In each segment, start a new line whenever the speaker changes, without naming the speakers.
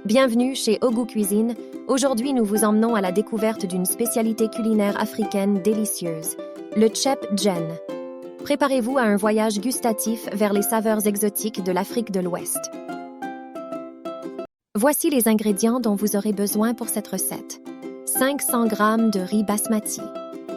Bienvenue chez Ogou Cuisine. Aujourd'hui, nous vous emmenons à la découverte d'une spécialité culinaire africaine délicieuse, le Tchep Djen. Préparez-vous à un voyage gustatif vers les saveurs exotiques de l'Afrique de l'Ouest. Voici les ingrédients dont vous aurez besoin pour cette recette. 500 g de riz basmati,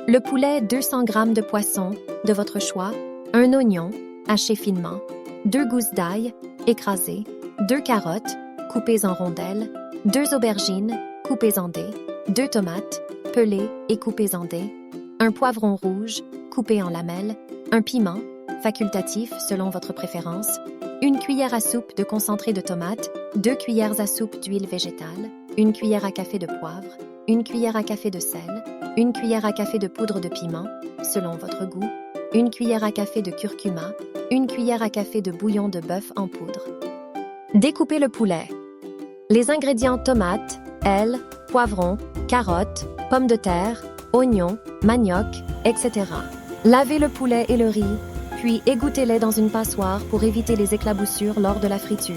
le poulet 200 g de poisson, de votre choix, un oignon, haché finement, 2 gousses d'ail, écrasées, 2 carottes, coupées en rondelles, 2 aubergines, coupées en dés, 2 tomates, pelées et coupées en dés, un poivron rouge, coupé en lamelles, un piment, facultatif selon votre préférence, une cuillère à soupe de concentré de tomate, 2 cuillères à soupe d'huile végétale, une cuillère à café de poivre, une cuillère à café de sel, une cuillère à café de poudre de piment, selon votre goût, une cuillère à café de curcuma, une cuillère à café de bouillon de bœuf en poudre. Découpez le poulet. Les ingrédients tomates, ail, poivron, carottes, pommes de terre, oignons, manioc, etc. Lavez le poulet et le riz, puis égouttez-les dans une passoire pour éviter les éclaboussures lors de la friture.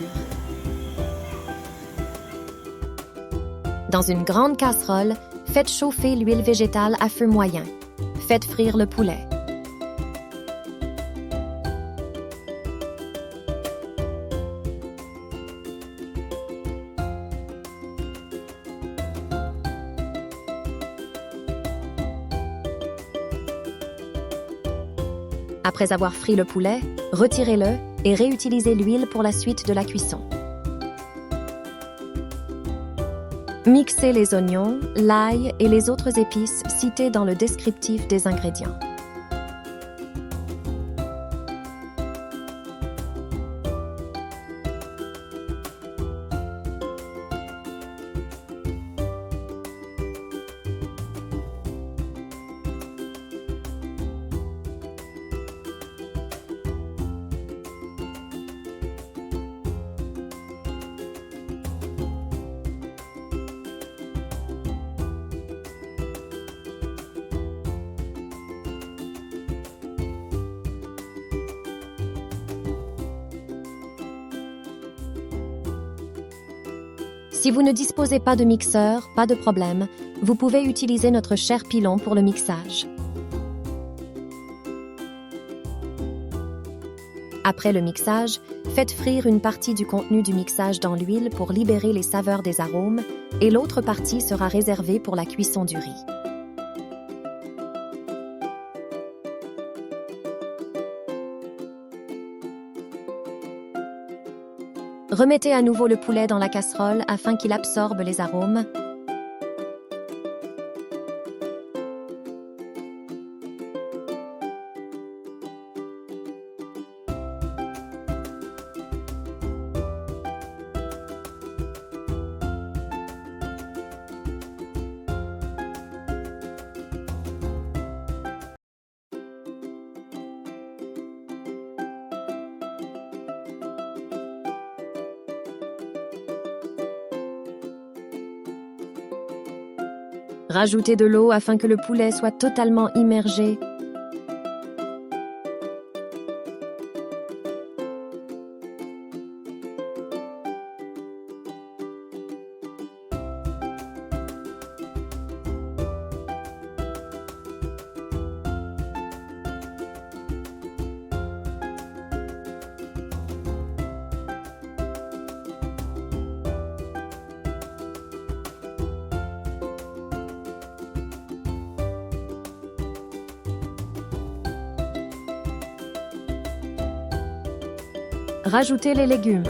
Dans une grande casserole, faites chauffer l'huile végétale à feu moyen. Faites frire le poulet. Après avoir frit le poulet, retirez-le et réutilisez l'huile pour la suite de la cuisson. Mixez les oignons, l'ail et les autres épices cités dans le descriptif des ingrédients. Si vous ne disposez pas de mixeur, pas de problème, vous pouvez utiliser notre cher pilon pour le mixage. Après le mixage, faites frire une partie du contenu du mixage dans l'huile pour libérer les saveurs des arômes et l'autre partie sera réservée pour la cuisson du riz. Remettez à nouveau le poulet dans la casserole afin qu'il absorbe les arômes. Rajoutez de l'eau afin que le poulet soit totalement immergé. Rajoutez les légumes.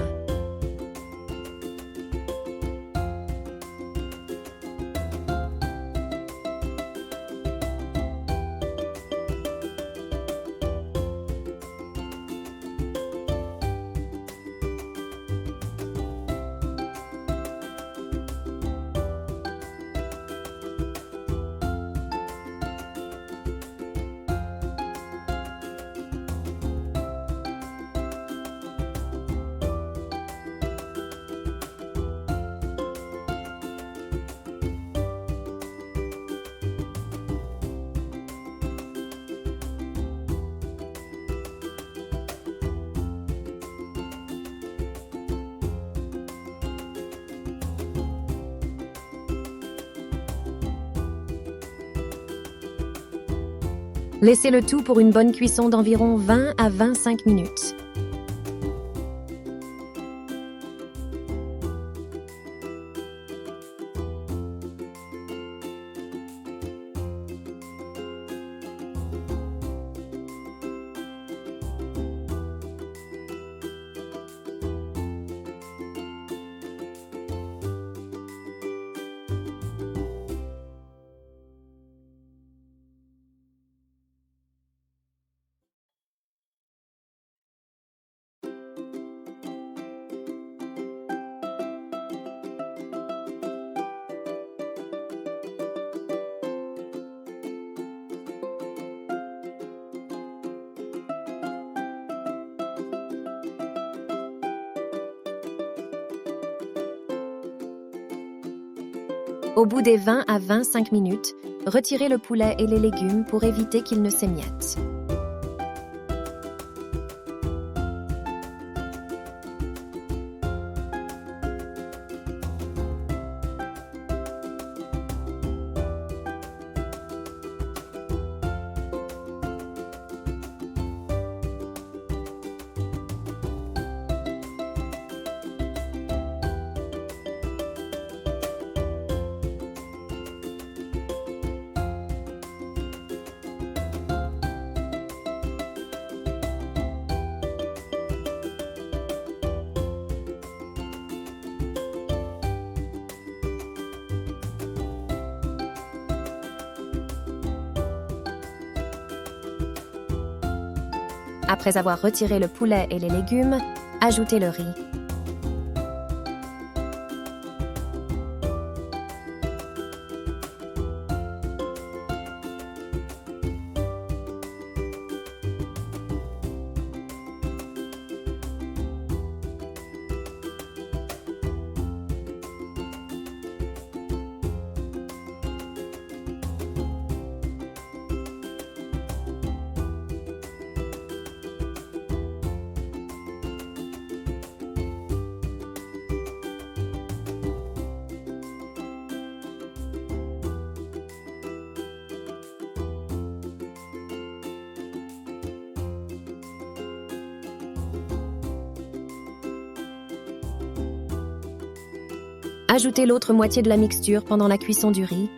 Laissez le tout pour une bonne cuisson d'environ 20 à 25 minutes. Au bout des 20 à 25 minutes, retirez le poulet et les légumes pour éviter qu'ils ne s'émiettent. Après avoir retiré le poulet et les légumes, ajoutez le riz. Ajoutez l'autre moitié de la mixture pendant la cuisson du riz.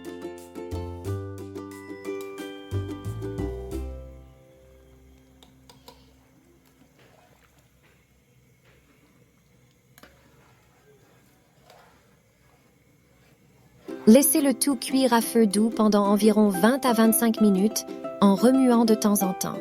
Laissez le tout cuire à feu doux pendant environ 20 à 25 minutes en remuant de temps en temps.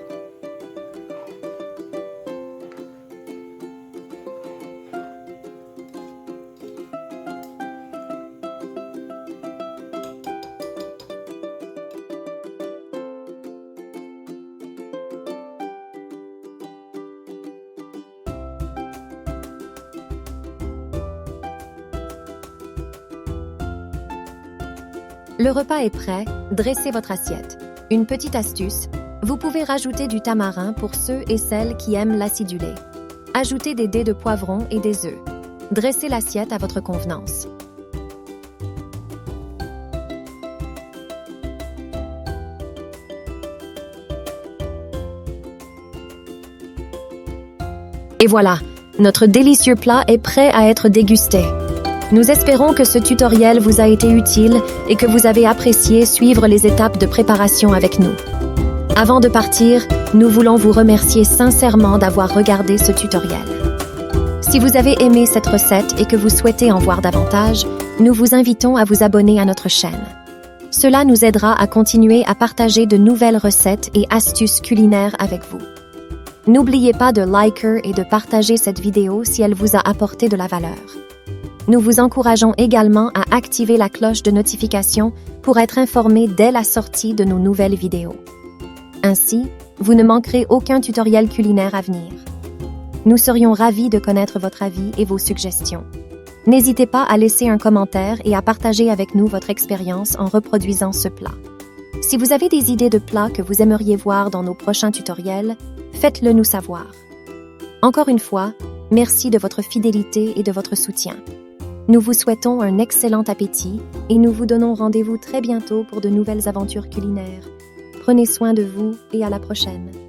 Le repas est prêt, dressez votre assiette. Une petite astuce, vous pouvez rajouter du tamarin pour ceux et celles qui aiment l'acidulé. Ajoutez des dés de poivron et des œufs. Dressez l'assiette à votre convenance. Et voilà, notre délicieux plat est prêt à être dégusté. Nous espérons que ce tutoriel vous a été utile et que vous avez apprécié suivre les étapes de préparation avec nous. Avant de partir, nous voulons vous remercier sincèrement d'avoir regardé ce tutoriel. Si vous avez aimé cette recette et que vous souhaitez en voir davantage, nous vous invitons à vous abonner à notre chaîne. Cela nous aidera à continuer à partager de nouvelles recettes et astuces culinaires avec vous. N'oubliez pas de liker et de partager cette vidéo si elle vous a apporté de la valeur. Nous vous encourageons également à activer la cloche de notification pour être informé dès la sortie de nos nouvelles vidéos. Ainsi, vous ne manquerez aucun tutoriel culinaire à venir. Nous serions ravis de connaître votre avis et vos suggestions. N'hésitez pas à laisser un commentaire et à partager avec nous votre expérience en reproduisant ce plat. Si vous avez des idées de plats que vous aimeriez voir dans nos prochains tutoriels, faites-le nous savoir. Encore une fois, merci de votre fidélité et de votre soutien. Nous vous souhaitons un excellent appétit et nous vous donnons rendez-vous très bientôt pour de nouvelles aventures culinaires. Prenez soin de vous et à la prochaine.